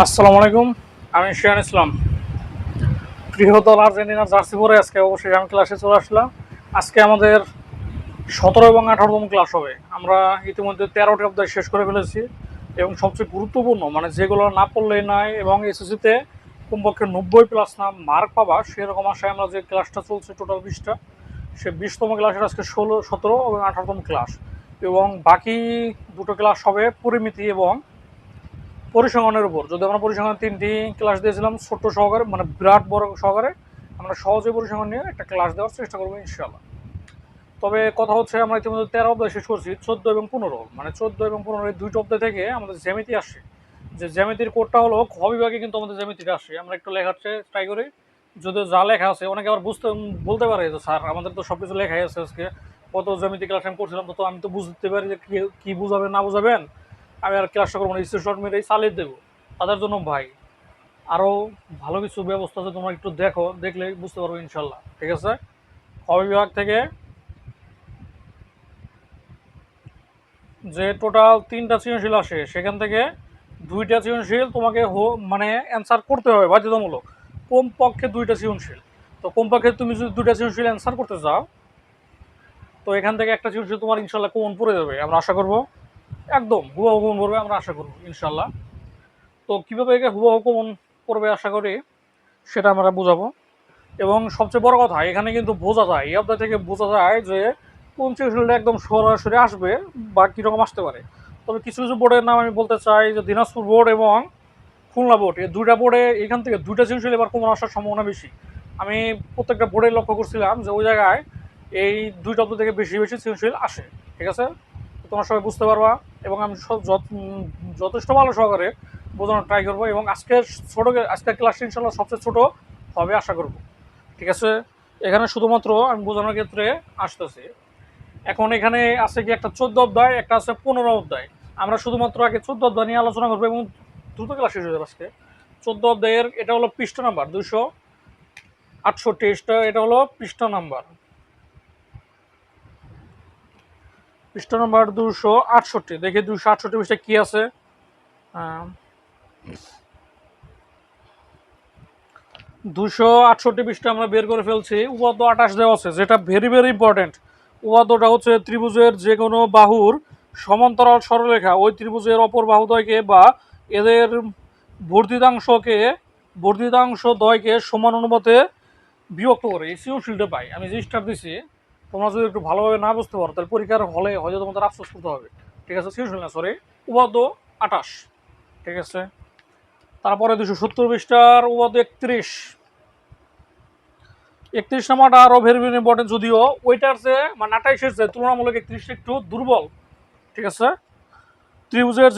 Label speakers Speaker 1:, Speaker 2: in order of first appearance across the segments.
Speaker 1: আসসালামু আলাইকুম। আমি শিয়ান ইসলাম। প্রিয় দল আর্জেন্টিনার জার্সি পরে আজকে অবশ্যই আমি ক্লাসে চলে আসলাম। আজকে আমাদের 17 এবং 18তম ক্লাস হবে। আমরা ইতিমধ্যে 13টি অধ্যায় শেষ করে ফেলেছি এবং সবচেয়ে গুরুত্বপূর্ণ মানে যেগুলো না পড়লেই নাই এবং এসএসসিতে কমপক্ষে 90+ না মার্ক পাবা সেরকম আশায় আমরা যে ক্লাসটা চলছে টোটাল 20টা, সে 20তম ক্লাসের আজকে 16, 17 এবং 18তম ক্লাস। এবং বাকি দুটো ক্লাস হবে পরিমিতি এবং পরিসংখ্যানের উপর। যদি আমরা পরিসংখ্যান 3টি ক্লাস দিয়েছিলাম ছোট্ট সহকারে, মানে বিরাট বড় সহকারে, আমরা সহজে পরিসংখ্যান নিয়ে একটা ক্লাস দেওয়ার চেষ্টা করবো ইনশাল্লাহ। তবে কথা হচ্ছে আমরা ইতিমধ্যে 13 অধ্যায় শেষ করছি, 14 এবং 15, মানে 14 এবং 15 এই দুইটা অধ্যায় থেকে আমাদের জ্যামিতি আসে। যে জ্যামিতির কোডটা হলো খ বিভাগে, কিন্তু আমাদের জ্যামিতিটা আসে। আমরা একটু লেখার ট্রাই করি। যদিও যা লেখা আছে অনেকে আবার বলতে পারে যে স্যার আমাদের তো সব কিছু লেখাই আছে, আজকে কত জ্যামিতি ক্লাস আমি করছিলাম, তো আমি তো বুঝতে পারি যে কী বুঝাবেন না বুঝাবেন, আমি আর ক্লাসটা করবো না, স্ক্রিনশট মেরেই চালিয়ে দেবো। তাদের জন্য ভাই আরও ভালো কিছু ব্যবস্থা আছে, তোমরা একটু দেখো, দেখলে বুঝতে পারবো ইনশাল্লাহ। ঠিক আছে, খ বিভাগ থেকে যে টোটাল 3টা সৃজনশীল আসে সেখান থেকে 2টা সৃজনশীল তোমাকে মানে অ্যান্সার করতে হবে বাধ্যতামূলক, কমপক্ষে 2টা সৃজনশীল। তো কমপক্ষে তুমি যদি 2টা সৃজনশীল অ্যান্সার করতে চাও, তো এখান থেকে একটা সৃজনশীল তোমার ইনশাল্লাহ কমন পড়ে যাবে আমরা আশা করব। একদম হুবহু কমন পড়বে আমরা আশা করব ইনশাল্লাহ। তো কীভাবে একে হুবহু কমন পড়বে আশা করি সেটা আমরা বোঝাবো। এবং সবচেয়ে বড় কথা, এখানে কিন্তু বোঝা যায়, এই অধ্যায় থেকে বোঝা যায় যে কোন সৃজনশীলটা একদম সরাসরি আসবে বা কীরকম আসতে পারে। তবে কিছু কিছু বোর্ডের নাম আমি বলতে চাই, যে দিনাজপুর বোর্ড এবং খুলনা বোর্ড, এই দুইটা বোর্ডে এখান থেকে 2টা সৃজনশীল এবার কমন আসার সম্ভাবনা বেশি। আমি প্রত্যেকটা বোর্ডে লক্ষ্য করছিলাম যে ওই জায়গায় এই 2টা অধ্যায় থেকে বেশি বেশি সৃজনশীল আসে। ঠিক আছে, তোমার সবাই বুঝতে পারবা এবং আমি যথেষ্ট ভালো সহকারে বোঝানোর ট্রাই করবো। এবং আজকের ক্লাসটা ইনশাল্লাহ সবচেয়ে ছোটো হবে আশা করবো। ঠিক আছে, এখানে শুধুমাত্র আমি বোঝানোর ক্ষেত্রে আসতেছি। এখন এখানে আছে কি একটা 14 অধ্যায়, একটা আছে 15 অধ্যায়। আমরা শুধুমাত্র আগে 14 অধ্যায় নিয়ে আলোচনা করবো এবং দ্রুত ক্লাস শেষ হয়ে যাবে আজকে। 14 অধ্যায়ের এটা হলো পৃষ্ঠা নাম্বার 268, এটা হলো পৃষ্ঠা নাম্বার 268। দেখি 268 পৃষ্ঠা কি আছে। 268 পৃষ্ঠা আমরা বের করে ফেলছি। উপাদ্য 28 দেওয়া আছে, যেটা ভেরি ভেরি ইম্পর্টেন্ট। উপাদ্যটা হচ্ছে ত্রিভুজের যে কোনো বাহুর সমান্তরাল সরলরেখা ওই ত্রিভুজের অপর বাহুদ্বয়কে বা এদের বর্ধিতাংশ দ্বয়কে সমান অনুপাতে বিভক্ত করে এই সৃজনশীলটা পাই। আমি যে স্টার দিছি, তোমরা যদি একটু ভালোভাবে না বুঝতে পারো তাহলে পরীক্ষার হলে হয়তো তোমাদের আফসোস করতে হবে। ঠিক আছে, সৃজনশীল না, সরি, উপাদ্য 28। ঠিক আছে, তারপরে 270 পৃষ্ঠার উপাদ্য 31 নাম্বারটা আরও ভেরি ভেরি ইম্পর্টেন্ট, যদিও ওইটার যে মানে 28-এর যে তুলনামূলক 31টা একটু দুর্বল। ঠিক আছে, ত্রিভুজের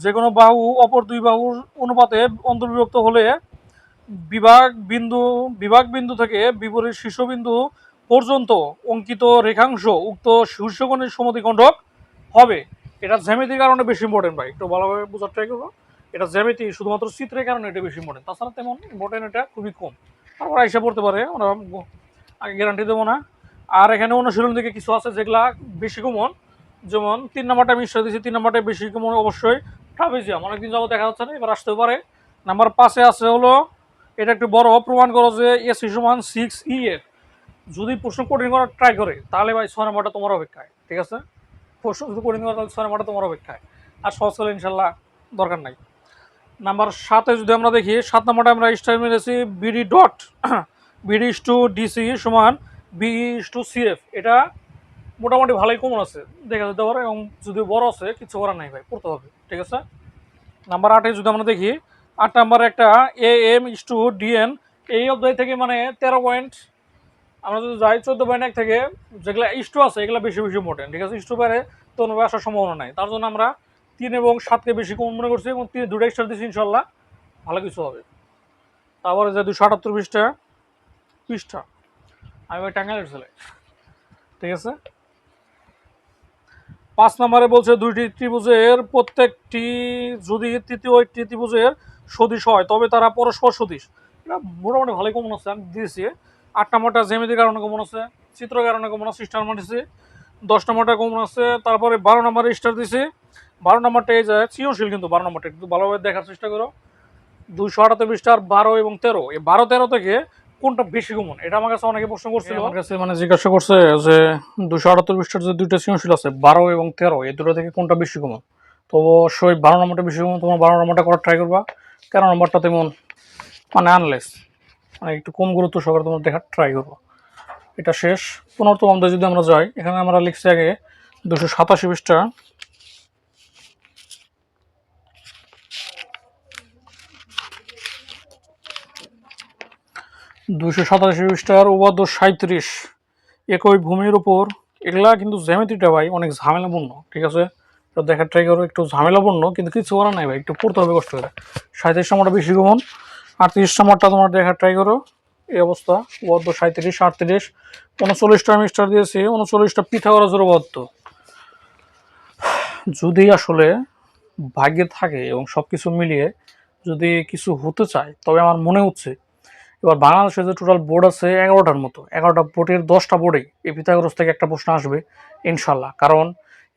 Speaker 1: যে কোনো বাহু অপর দুই বাহুর অনুপাতে অন্তর্বিভক্ত হলে বিভাগ বিন্দু থেকে বিপরীত শীর্ষবিন্দু পর্যন্ত অঙ্কিত রেখাংশ উক্ত শীর্ষকোণের সমদ্বিখণ্ডক হবে। এটা জ্যামিতির কারণে বেশি ইম্পর্টেন্ট ভাই, একটু ভালোভাবে বোঝার ট্রাই করবো। এটা জ্যামিতি শুধুমাত্র চিত্রের কারণে এটা বেশি ইম্পর্টেন্ট, তাছাড়া তেমন ইম্পর্টেন্ট এটা খুবই কম। তারপর আইসা পড়তে পারে, আমরা আগে গ্যারান্টি দেবো না। আর এখানে অনুশীলন দিকে কিছু আছে যেগুলা বেশি কমন, যেমন 3 নাম্বারটা আমি ইস্যু দিয়েছি, 3 নাম্বারটা বেশি কমন অবশ্যই ট্রাপিজিয়াম, অনেকদিন যাবো দেখা যাচ্ছে না, এবার আসতেও পারে। নাম্বার 5-এ আছে হলো, এটা একটু বড়, প্রমাণ করো যে এস সমান 6 এর। যদি প্রশ্ন কঠিন করার ট্রাই করে তাহলে ভাই 6 নাম্বারটা তোমার অপেক্ষায়। ঠিক আছে, প্রশ্ন যদি কঠিন করা তাহলে 6 নাম্বারটা তোমার অপেক্ষায়, আর সহজ হলে ইনশাল্লাহ দরকার নাই। নাম্বার 7-এ যদি আমরা দেখি, 7 নাম্বারটা আমরা স্টাইল মেরেছি BD dot BD is to DC সমান বিই ইস টু সিএফ। এটা মোটামুটি ভালোই কমন আছে, দেখা যেতে পারে, এবং যদি বড় আছে কিছু করার নাই ভাই, পড়তে হবে। ঠিক আছে, নাম্বার 8-এ যদি আমরা দেখি, 8 নাম্বার একটা A M is to DN, এই অধ্যায় থেকে মানে 13 পয়েন্ট। আমরা যদি যাই 14.1 থেকে, যেগুলো ইস্টু আছে এগুলো বেশি বেশি ইম্পর্টেন্ট। ঠিক আছে, ইস্টু বাইরে তো আসার সম্ভাবনা নাই, তার জন্য আমরা 3 এবং 7-কে বেশি কমন মনে করছি এবং 2টা স্টার দিচ্ছি, ইনশাল্লাহ ভালো কিছু হবে। তারপরে যে 278 পৃষ্ঠা আমি ওই টাঙ্গাইলের ছেলে। ঠিক আছে, 5 নম্বরে বলছে দুইটি ত্রিভুজের প্রত্যেকটি যদি তৃতীয় একটি ত্রিভুজের সদিশ হয় তবে তারা পরস্পর সদিশ। এটা মোটামুটি ভালোই কমন আছে, আমি দিয়েছি। 8 নম্বরটা জ্যামিতির কারণে কমন আছে, চিত্র কারণে কমন আছে, স্টার মারতেছি। 10 নম্বরটা কমন আছে, তারপরে 12 নম্বরে স্টার দিছি। 12 নম্বরটা এই যে সৃজনশীল, কিন্তু 12 নম্বরটা একটু ভালোভাবে দেখার চেষ্টা করো। 278 পৃষ্ঠার 12 এবং 13, এই 12-13 থেকে কোনটা বেশি কমন, এটা আমার কাছে অনেকে প্রশ্ন করছিল, আমার কাছে মানে জিজ্ঞাসা করছে যে 278 পৃষ্ঠার যে দুইটা সৃজনশীল আছে 12 এবং 13, এই দুটো থেকে কোনটা বেশি কমন। তো অবশ্যই 12 নম্বরটা বেশি কমন, তোমার 12 নম্বরটা করার ট্রাই করবা। 13 নম্বরটা তেমন মানে আনলেস, মানে একটু কম গুরুত্ব সহকারে তোমরা দেখার ট্রাই করবো। এটা শেষ। পুনর্তম অধ্যায় যদি আমরা যাই, এখানে আমরা লিখছি আগে 287 পৃষ্ঠা, 287 পৃষ্ঠার উপাদ্য 37, একই ভূমির উপর। এগুলা কিন্তু জ্যামিতিটা ভাই অনেক ঝামেলাপূর্ণ, ঠিক আছে? তো দেখার ট্রাই করো, একটু ঝামেলাপূর্ণ কিন্তু কিছু করার নাই ভাই, একটু পড়তে হবে কষ্ট করে। 37 নম্বরটা বেশি কমন, 38 নম্বরটা তোমার দেখার ট্রাই করো। এই অবস্থা, উপাদ্য 37, 38, 39টা আমি স্টার দিয়েছি, 39টা পিথাগোরাসের উপপাদ্য। যদি আসলে ভাগ্যে থাকে এবং সব কিছু মিলিয়ে যদি কিছু হতে চায়, তবে আমার মনে হচ্ছে এবার বাংলাদেশে যে টোটাল বোর্ড আছে 11টার মতো, 11টা বোর্ডের 10টা বোর্ডেই এই পিথাগোরাস থেকে একটা প্রশ্ন আসবে ইনশাল্লাহ। কারণ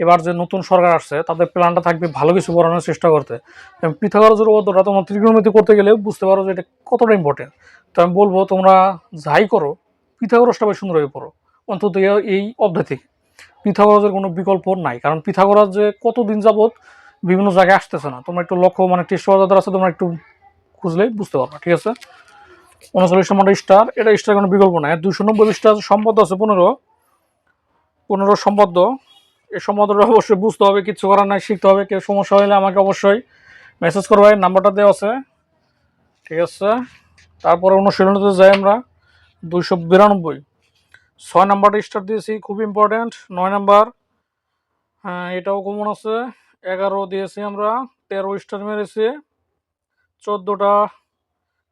Speaker 1: এবার যে নতুন সরকার আসছে তাদের প্ল্যানটা থাকবে ভালো কিছু করানোর চেষ্টা করতে। এবং পিথাগোরাসের উপপাদ্যটা তোমার ত্রিকোণমিতি করতে গেলে বুঝতে পারো যে এটা কতটা ইম্পর্টেন্ট। তো আমি বলবো তোমরা যাই করো পিথাগোরাসটা বেশ সুন্দরভাবে পড়ো, অন্তত এই অধ্যায় থেকে। পিথাগোরাসের কোনো বিকল্প নাই, কারণ পিথাগোরাস যে কতদিন যাবত বিভিন্ন জায়গায় আসতেছে না, তোমরা একটু লক্ষ্য মানে টেস্ট যাদের আছে তোমরা একটু খুঁজলেই বুঝতে পারবা, ঠিক আছে? 39 নম্বরটা স্টার, এটা স্টার কোনো বিকল্প নাই। 290 স্টার সম্পদ আছে 15 সম্পদ। এই সম্পদটা অবশ্যই বুঝতে হবে, কিছু করার নাই, শিখতে হবে। কেউ সমস্যা হলে আমাকে অবশ্যই মেসেজ করবে, নাম্বারটা দেওয়া আছে, ঠিক আছে? তারপরে অনুশীলনীতে যাই আমরা, 292, 6 নাম্বারটা স্টার দিয়েছি, খুব ইম্পর্টেন্ট। 9 নাম্বার, হ্যাঁ এটাও কমন আছে। 11 দিয়েছি আমরা, 13 স্টার মেরেছি। 14টা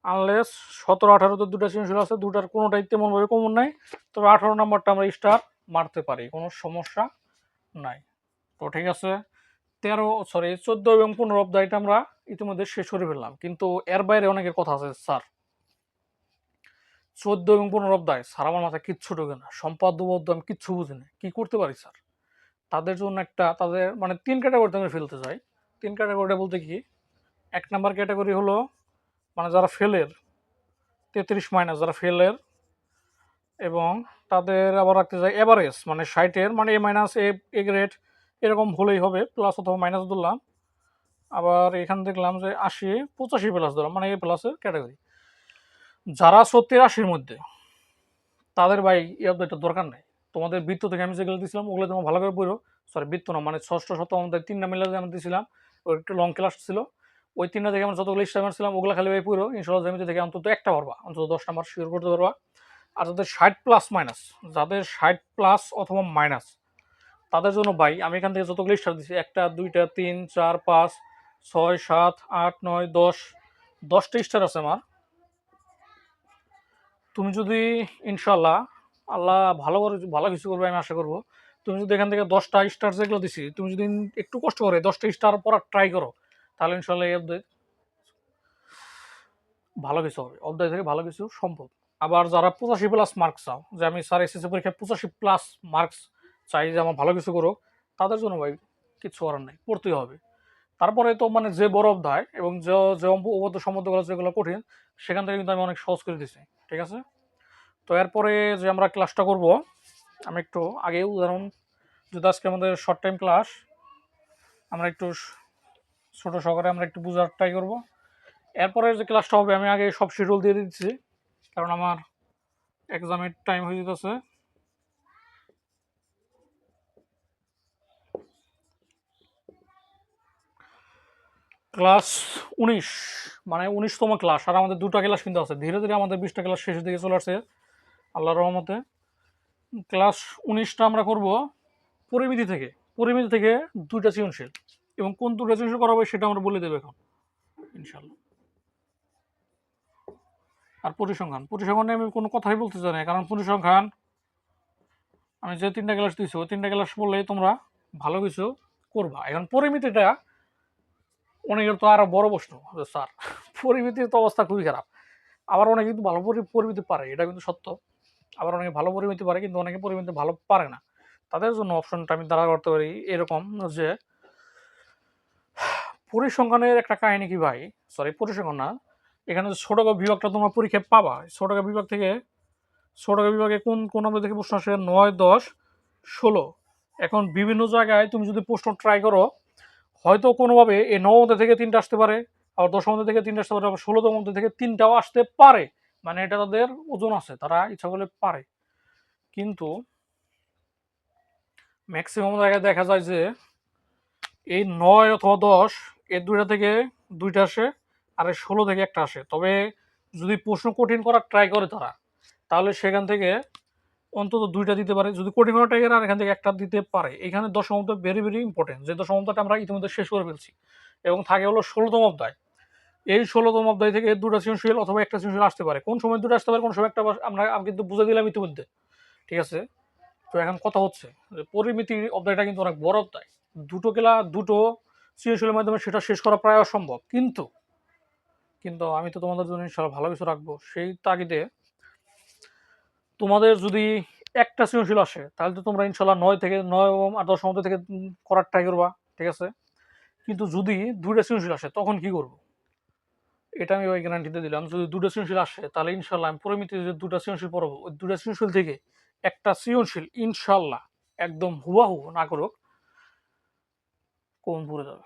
Speaker 1: আনলেস, 17-18তে দুটা সৃজনশীল আছে, দুটার কোনোটাই তেমনভাবে কমন নাই। তবে 18 নাম্বারটা আমরা স্টার মারতে পারি, কোনো সমস্যা নাই। তো ঠিক আছে, 14 এবং 15 অধ্যায়টা আমরা ইতিমধ্যে শেষ করে ফেললাম, কিন্তু এর বাইরে অনেকের কথা আছে। স্যার 14 এবং 15 অধ্যায় স্যার আমার মাথায় কিচ্ছু ঢোকে না, সম্পাদ্য বদ্ধ আমি কিচ্ছু বুঝি না, কি করতে পারি স্যার? তাদের জন্য একটা, তাদের মানে 3 ক্যাটাগরিতে আমি ফেলতে চাই। 3 ক্যাটাগরিটা বলতে কি, 1 নাম্বার ক্যাটাগরি হলো মানে যারা ফেলের, 33 মাইনাস যারা ফেলের, এবং তাদের আবার রাখতে চাই এভারেজ মানে 60-এর, মানে এ মাইনাস এ গ্রেড এরকম হলেই হবে, প্লাস অথবা মাইনাস ধরলাম। আবার এখানে দেখলাম যে 80, 85 প্লাস ধরলাম, মানে এ প্লাসের ক্যাটাগরি। যারা 70-80-র মধ্যে, তাদের ভাই এই অধ্যায়টা দরকার নাই। তোমাদের বৃত্ত থেকে আমি যেগুলো দিয়েছিলাম ওগুলো তোমার ভালো করে পড়ো। সরি বৃত্ত না, মানে ষষ্ঠ সপ্তম আমাদের 3টা মিলে যে আমি দিয়েছিলাম, ওই একটু লং ক্লাস ছিল, ওই 3টা থেকে আমরা যতগুলো স্টাইমার ছিলাম ওগুলো খালি ভাই পড়ো, ইনশাল্লাহ জ্যামিতি থেকে অন্তত একটা পারবা, অন্তত 10 নাম্বার শিওর করতে পারবা। আর যাদের 60 প্লাস মাইনাস, যাদের 60 প্লাস অথবা মাইনাস, তাদের জন্য ভাই আমি এখান থেকে যতগুলো স্টার দিচ্ছি, 1টা 2টা 3 4 5 6 7 8 9 10, 10টা স্টার আছে আমার। তুমি যদি ইনশাল্লাহ আল্লাহ ভালো করে ভালো কিছু করবে আমি আশা করবো, তুমি যদি এখান থেকে 10টা স্টার যেগুলো দিছি তুমি যদি একটু কষ্ট করে 10টা স্টার পড়ার ট্রাই করো, তাহলে ইনশাল্লাহ এই অধ্যায় ভালো কিছু হবে, অধ্যায় থেকে ভালো কিছু সম্ভব। আবার যারা 85 প্লাস মার্কস চাও, যে আমি স্যার এসএসসি পরীক্ষায় 85 প্লাস মার্কস চাই যে আমার ভালো কিছু করো, তাদের জন্য ভাই কিছু করার নাই, পড়তেই হবে। তারপরে তো মানে যে বড় অধ্যায় এবং যে যে অবদ্ধ সম্বন্ধগুলো যেগুলো কঠিন, সেখান থেকে কিন্তু আমি অনেক সহজ করে দিছি, ঠিক আছে? তো এরপরে যে আমরা ক্লাসটা করব, আমি একটু আগে উদাহরণ, যদি আজকে আমাদের শর্ট টাইম ক্লাস, আমরা একটু ছোট সহকারে আমরা একটু বোঝার ট্রাই করব। এরপরে যে ক্লাসটা হবে আমি আগে সব শিডিউল দিয়ে দিচ্ছি, কারণ আমার এক্সামের টাইম হয়ে যেতেছে। ক্লাস 19, মানে 19তম ক্লাস, আর আমাদের 2টা ক্লাস কিন্তু আছে, ধীরে ধীরে আমাদের 20টা ক্লাস শেষের দিকে চলে আসছে আল্লাহর রহমতে। ক্লাস 19টা আমরা করব পরিমিতি থেকে। পরিমিতি থেকে 2টা সৃজনশীল, এবং কোন 2টা সৃজনশীল করা হবে সেটা আমরা বলে দেবো এখন ইনশাল্লাহ। আর পরিসংখ্যান, পরিসংখ্যানে আমি কোনো কথাই বলতে চাই না, কারণ পরিসংখ্যান আমি যে 3টা ক্লাস দিচ্ছি ওই 3টা ক্লাস পড়লেই তোমরা ভালো কিছু করবা। এখন পরিমিতিটা অনেকের তো আরো বড় প্রশ্ন যে স্যার পরিমিতির তো অবস্থা খুবই খারাপ। আবার অনেকে কিন্তু ভালো পরিমিতি পারে, এটা কিন্তু সত্য। আবার অনেকে ভালো পরিমিতি পারে কিন্তু অনেকে পরিমিতি ভালো পারে না। তাদের জন্য অপশনটা আমি দাঁড়া করতে পারি এরকম যে পরিসংখ্যানের একটা কাহিনী কি ভাই, সরি পরিসংখ্যান না, এখানে যে ছোট গ বিভাগটা তোমরা পরীক্ষায় পাবা, ছোট গ বিভাগ থেকে ছোট গ বিভাগে কোন কোন নম্বর থেকে প্রশ্ন আসে 9, 10, 16। এখন বিভিন্ন জায়গায় তুমি যদি প্রশ্ন ট্রাই করো, হয়তো কোনোভাবে এই 9 মধ্যে থেকে 3টা আসতে পারে, আবার 10 মধ্যে থেকে 3টা আসতে পারে, আবার 16 মধ্যে থেকে 3টাও আসতে পারে। মানে এটা তাদের ওজন আছে, তারা ইচ্ছা করলে পারে। কিন্তু ম্যাক্সিমাম জায়গায় দেখা যায় যে এই 9 অথবা 10 এর 2টা থেকে 2টা আসে, আর এই 16 থেকে একটা আসে। তবে যদি প্রশ্ন কঠিন করার ট্রাই করে তারা, তাহলে সেখান থেকে অন্তত 2টা দিতে পারে। যদি কঠিন করার ট্রাই করে আর এখান থেকে একটা দিতে পারে। এখানে 10ম অধ্যায় ভেরি ভেরি ইম্পর্টেন্ট, যে 10ম অধ্যায়টা আমরা ইতিমধ্যে শেষ করে ফেলছি, এবং থাকে হলো 16তম অধ্যায়। এই 16তম অধ্যায় থেকে 2টা সৃজনশীল অথবা একটা সৃজনশীল আসতে পারে। কোন সময় 2টা আসতে পারে, কোন সময় একটা, আমি কিন্তু বুঝে দিলাম ইতিমধ্যে, ঠিক আছে? তো এখন কথা হচ্ছে যে পরিমিতি অধ্যায়টা কিন্তু অনেক বড় অধ্যায়। দুটো সৃজনশীলের মাধ্যমে সেটা শেষ করা প্রায় অসম্ভব। কিন্তু কিন্তু আমি তো তোমাদের জন্য ইনশাল্লাহ ভালো কিছু রাখবো। সেই তাগিদে তোমাদের যদি একটা সৃজনশীল আসে, তাহলে তো তোমরা ইনশাল্লাহ 9 আর 10 মধ্যে থেকে করার ট্রাই করবা, ঠিক আছে? কিন্তু যদি 2টা সৃজনশীল আসে তখন কি করবো, এটা আমি ওই গ্যারান্টিতে দিলাম। যদি 2টা সৃজনশীল আসে তাহলে ইনশাল্লাহ আমি পরিমিতিতে যে 2টা সৃজনশীল পড়াবো, ওই 2টা সৃজনশীল থেকে একটা সৃজনশীল ইনশাল্লাহ একদম হুবাহু না করুক কমন পড়ে যাবে।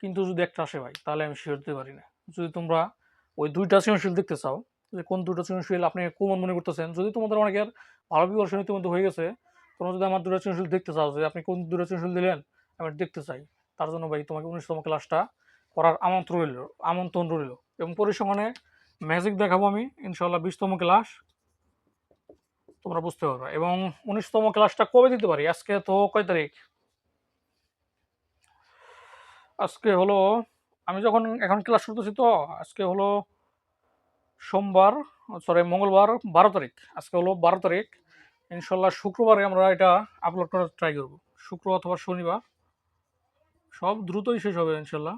Speaker 1: কিন্তু যদি একটা আসে ভাই, তাহলে আমি শিওর দিতে পারি না। যদি তোমরা ওই 2টা সৃজনশীল দেখতে চাও, যে কোন 2টা সৃজনশীল আপনি কমন মনে করতেছেন, যদি তোমাদের অনেকের ভালো প্রিপারেশন ইতিমধ্যে হয়ে গেছে, তোমরা যদি আমার 2টা সৃজনশীল দেখতে চাও, যে আপনি কোন 2টা সৃজনশীল দিলেন আমি দেখতে চাই, তার জন্য ভাই তোমাকে 19তম ক্লাসটা করার আমন্ত্রণ রইল। এবং পরিসংখ্যানে ম্যাজিক দেখাবো আমি ইনশাল্লাহ 20তম ক্লাস, তোমরা বুঝতে পারবে। এবং 19তম ক্লাসটা কবে দিতে পারি? আজকে তো কয় তারিখ? আজকে হলো, আমি যখন এখন ক্লাস করতেছি তো আজকে হলো সোমবার, সরি মঙ্গলবার, 12 তারিখ। আজকে হলো 12 তারিখ। ইনশাল্লাহ শুক্রবারে আমরা এটা আপলোড করার ট্রাই করব, শুক্র অথবা শনিবার। সব দ্রুতই শেষ হবে ইনশাল্লাহ,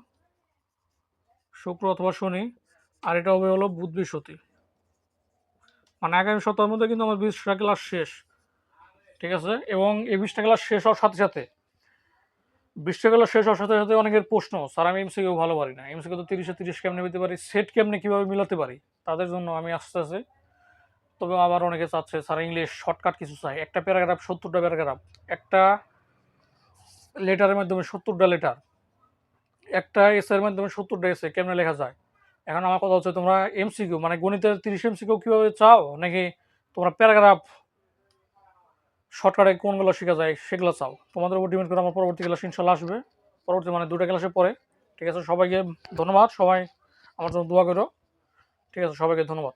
Speaker 1: শুক্র অথবা শনি। আর এটা হবে হলো বুধ বৃহস্পতি, মানে আগামী সপ্তাহের মধ্যে কিন্তু আমার 20টা ক্লাস শেষ, ঠিক আছে? এবং এই 20টা ক্লাস শেষ হওয়ার সাথে সাথে 20টা ক্লাস শেষ হওয়ার সাথে সাথে অনেকের প্রশ্ন, স্যার আমি এমসিকিউ ভালো পারি না, এমসিকিউ তো 30-এ 30 কেমনে পেতে পারি, সেট কেমনে কীভাবে মিলাতে পারি, তাদের জন্য আমি আস্তে আস্তে। তবে আবার অনেকে চাচ্ছে স্যার ইংলিশ শর্টকাট কিছু চাই, একটা প্যারাগ্রাফ 70টা প্যারাগ্রাফ, একটা লেটারের মাধ্যমে 70টা লেটার, একটা এসের মাধ্যমে 70টা এসে কেমনে লেখা যায়। এখন আমার কথা হচ্ছে, তোমরা এমসিকিউ মানে গণিতের 30 এমসিকিউ কীভাবে চাও, নাকি তোমরা প্যারাগ্রাফ শর্টকাটে কোনগুলো শেখা যায় সেগুলো চাও? তোমাদের উপর ডিপেন্ড করে আমার পরবর্তী ক্লাস ইনশাল্লাহ আসবে, পরবর্তী মানে 2টা ক্লাসের পরে, ঠিক আছে? সবাইকে ধন্যবাদ, সবাই আমার জন্য দোয়া করো, ঠিক আছে? সবাইকে ধন্যবাদ।